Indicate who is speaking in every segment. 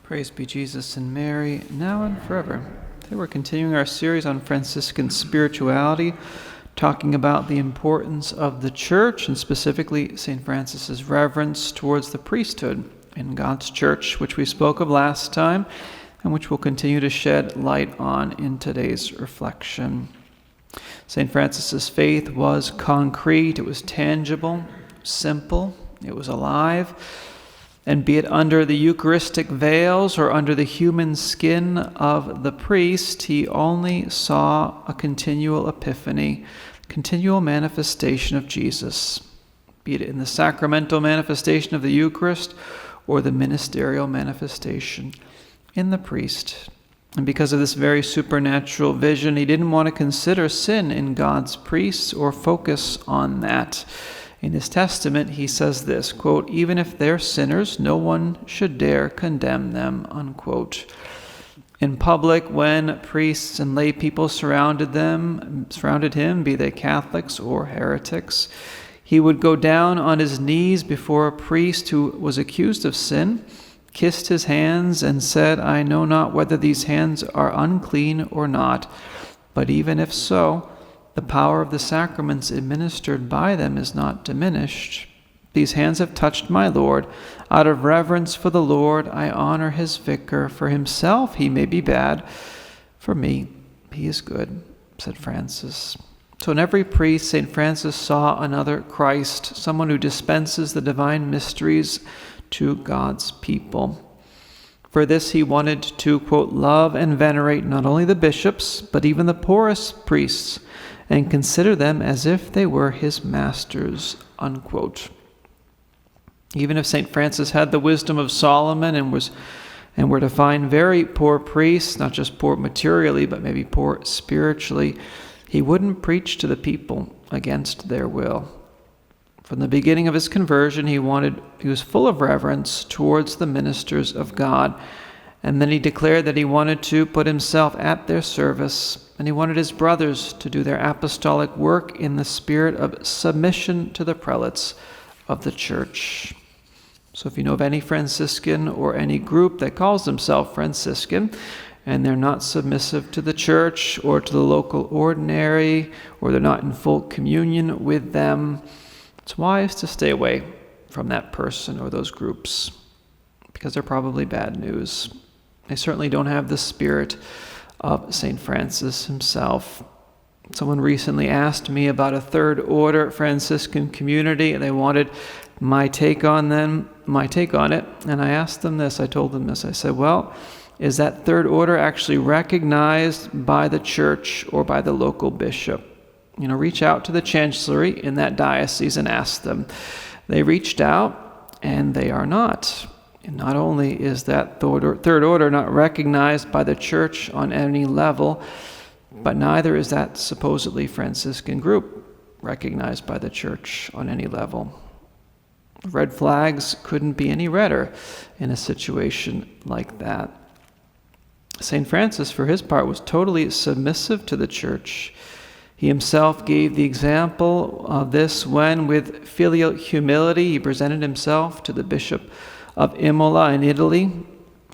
Speaker 1: Praise be Jesus and Mary, now and forever. Today we're continuing our series on Franciscan Spirituality, talking about the importance of the Church, and specifically St. Francis's reverence towards the priesthood in God's Church, which we spoke of last time, and which we'll continue to shed light on in today's reflection. St. Francis's faith was concrete, it was tangible, simple, it was alive. And be it under the Eucharistic veils or under the human skin of the priest, he only saw a continual epiphany, continual manifestation of Jesus, be it in the sacramental manifestation of the Eucharist or the ministerial manifestation in the priest. And because of this very supernatural vision, he didn't want to consider sin in God's priests or focus on that. In his testament, he says this, quote, "Even if they're sinners, no one should dare condemn them," unquote. In public, when priests and lay people surrounded him, be they Catholics or heretics, he would go down on his knees before a priest who was accused of sin, kissed his hands, and said, "I know not whether these hands are unclean or not, but even if so, the power of the sacraments administered by them is not diminished. These hands have touched my Lord. Out of reverence for the Lord, I honor his vicar. For himself he may be bad. For me, he is good," said Francis. So in every priest, St. Francis saw another Christ, someone who dispenses the divine mysteries to God's people. For this he wanted to, quote, "love and venerate not only the bishops, but even the poorest priests, and consider them as if they were his masters," unquote. Even if St. Francis had the wisdom of Solomon and were to find very poor priests, not just poor materially, but maybe poor spiritually, he wouldn't preach to the people against their will. From the beginning of his conversion, he was full of reverence towards the ministers of God. And then he declared that he wanted to put himself at their service, and he wanted his brothers to do their apostolic work in the spirit of submission to the prelates of the Church. So if you know of any Franciscan or any group that calls themselves Franciscan, and they're not submissive to the Church or to the local ordinary, or they're not in full communion with them, it's wise to stay away from that person or those groups, because they're probably bad news. They certainly don't have the spirit of St. Francis himself. Someone recently asked me about a third order Franciscan community, and they wanted my take on it. And I asked them this, I told them this, I said, well, is that third order actually recognized by the Church or by the local bishop? Reach out to the chancellery in that diocese and ask them. They reached out, and they are not. And not only is that third order not recognized by the Church on any level, but neither is that supposedly Franciscan group recognized by the Church on any level. Red flags couldn't be any redder in a situation like that. St. Francis, for his part, was totally submissive to the Church. He himself gave the example of this when, with filial humility, he presented himself to the Bishop of Imola in Italy,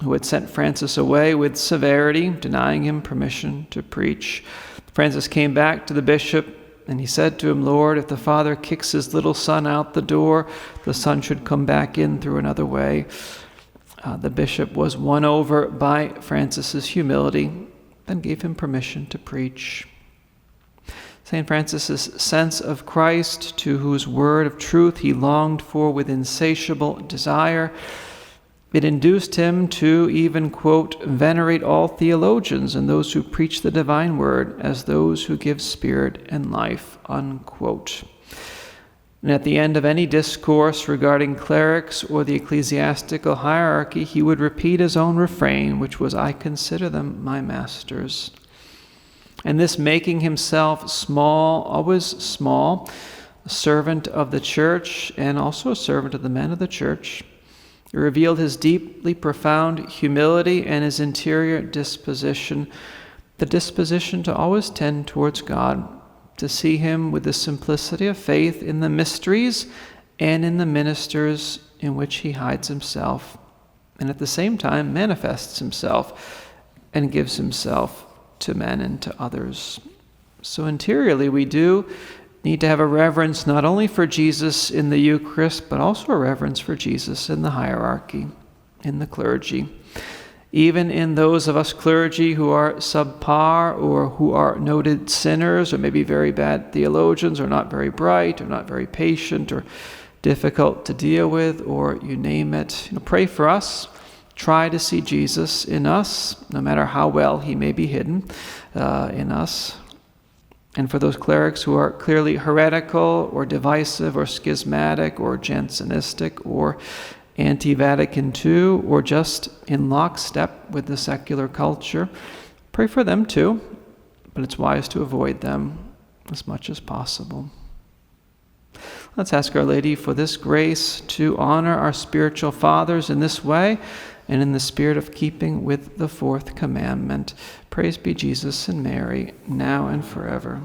Speaker 1: who had sent Francis away with severity, denying him permission to preach. Francis came back to the bishop, and he said to him, "Lord, if the father kicks his little son out the door, the son should come back in through another way." The bishop was won over by Francis's humility, then gave him permission to preach. St. Francis's sense of Christ, to whose word of truth he longed for with insatiable desire, it induced him to even, quote, "venerate all theologians and those who preach the divine word as those who give spirit and life," unquote. And at the end of any discourse regarding clerics or the ecclesiastical hierarchy, he would repeat his own refrain, which was, "I consider them my masters." And this making himself small, always small, a servant of the Church and also a servant of the men of the Church, it revealed his deeply profound humility and his interior disposition, the disposition to always tend towards God, to see him with the simplicity of faith in the mysteries and in the ministers in which he hides himself, and at the same time manifests himself and gives himself to men and to others. So interiorly we do need to have a reverence not only for Jesus in the Eucharist, but also a reverence for Jesus in the hierarchy, in the clergy. Even in those of us clergy who are subpar or who are noted sinners or maybe very bad theologians or not very bright or not very patient or difficult to deal with, or you name it, pray for us. Try to see Jesus in us, no matter how well he may be hidden in us. And for those clerics who are clearly heretical or divisive or schismatic or Jansenistic or anti-Vatican II or just in lockstep with the secular culture, pray for them too, but it's wise to avoid them as much as possible. Let's ask Our Lady for this grace to honor our spiritual fathers in this way and in the spirit of keeping with the fourth commandment. Praise be Jesus and Mary, now and forever.